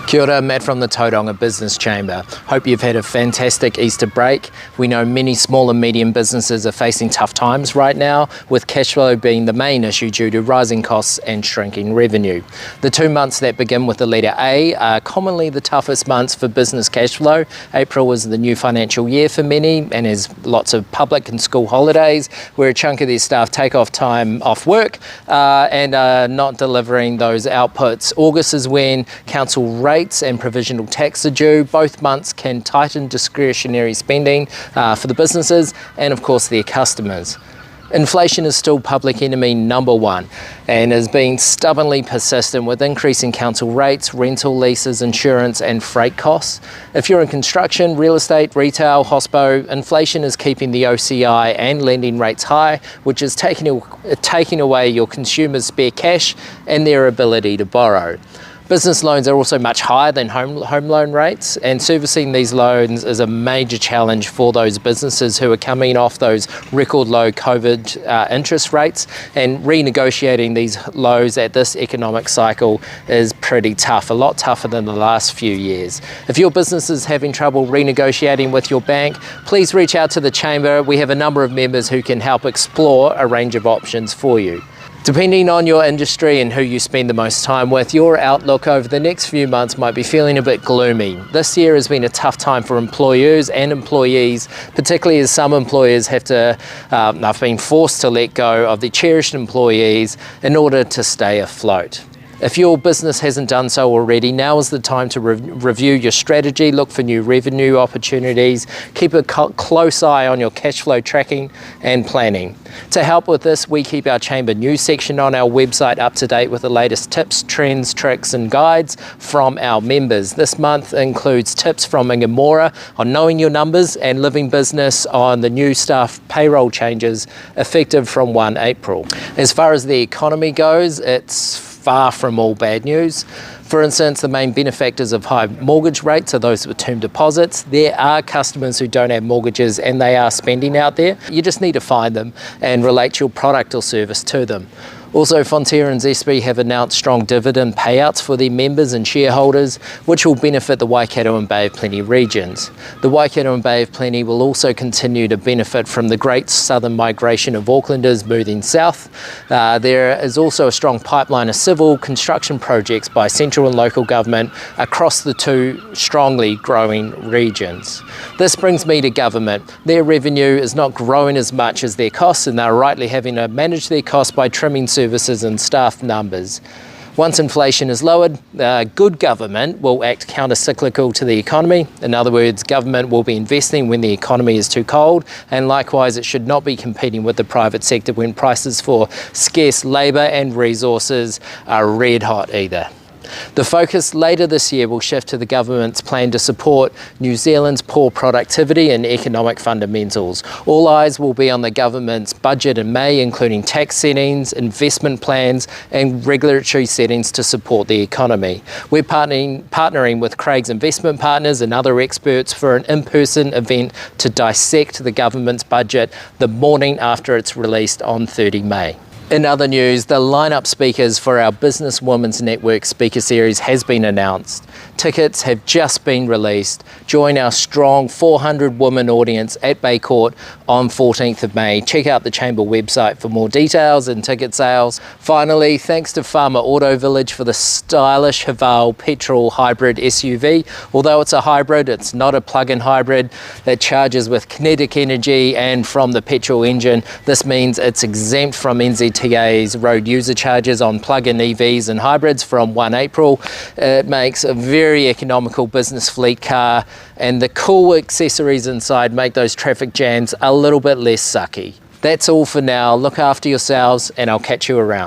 Kia ora, Matt from the Tauranga Business Chamber. Hope you've had a fantastic Easter break. We know many small and medium businesses are facing tough times right now, with cash flow being the main issue due to rising costs and shrinking revenue. The 2 months that begin with the letter A are commonly the toughest months for business cash flow. April is the new financial year for many and has lots of public and school holidays where a chunk of their staff take off time off work and are not delivering those outputs. August is when council rates and provisional tax are due. Both months can tighten discretionary spending for the businesses and of course their customers. Inflation is still public enemy number one and is being stubbornly persistent with increasing council rates, rental leases, insurance and freight costs. If you're in construction, real estate, retail, hospo, inflation is keeping the OCI and lending rates high, which is taking away your consumers' spare cash and their ability to borrow. Business loans are also much higher than home loan rates, and servicing these loans is a major challenge for those businesses who are coming off those record low COVID interest rates, and renegotiating these lows at this economic cycle is pretty tough, a lot tougher than the last few years. If your business is having trouble renegotiating with your bank, please reach out to the Chamber. We have a number of members who can help explore a range of options for you. Depending on your industry and who you spend the most time with, your outlook over the next few months might be feeling a bit gloomy. This year has been a tough time for employers and employees, particularly as some employers have been forced to let go of their cherished employees in order to stay afloat. If your business hasn't done so already, now is the time to review your strategy, look for new revenue opportunities, keep a close eye on your cash flow tracking and planning. To help with this, we keep our Chamber News section on our website up to date with the latest tips, trends, tricks and guides from our members. This month includes tips from Ingamora on knowing your numbers and Living Business on the new staff payroll changes effective from 1 April. As far as the economy goes, it's far from all bad news. For instance, the main benefactors of high mortgage rates are those with term deposits. There are customers who don't have mortgages and they are spending out there. You just need to find them and relate your product or service to them. Also, Fonterra and Zespri have announced strong dividend payouts for their members and shareholders, which will benefit the Waikato and Bay of Plenty regions. The Waikato and Bay of Plenty will also continue to benefit from the great southern migration of Aucklanders moving south. There is also a strong pipeline of civil construction projects by central and local government across the two strongly growing regions. This brings me to government. Their revenue is not growing as much as their costs, and they're rightly having to manage their costs by trimming services and staff numbers. Once inflation is lowered, good government will act counter-cyclical to the economy. In other words, government will be investing when the economy is too cold, and likewise it should not be competing with the private sector when prices for scarce labour and resources are red hot either. The focus later this year will shift to the government's plan to support New Zealand's poor productivity and economic fundamentals. All eyes will be on the government's budget in May, including tax settings, investment plans and regulatory settings to support the economy. We're partnering with Craig's Investment Partners and other experts for an in-person event to dissect the government's budget the morning after it's released on 30 May. In other news, the lineup speakers for our Business Women's Network speaker series has been announced. Tickets have just been released. Join our strong 400-woman audience at Bay Court on 14th of May. Check out the Chamber website for more details and ticket sales. Finally, thanks to Farmer Auto Village for the stylish Haval petrol hybrid SUV. Although it's a hybrid, it's not a plug-in hybrid that charges with kinetic energy and from the petrol engine. This means it's exempt from NZTA's road user charges on plug-in EVs and hybrids from 1 April. It makes a very economical business fleet car, and the cool accessories inside make those traffic jams a little bit less sucky. That's all for now. Look after yourselves and I'll catch you around.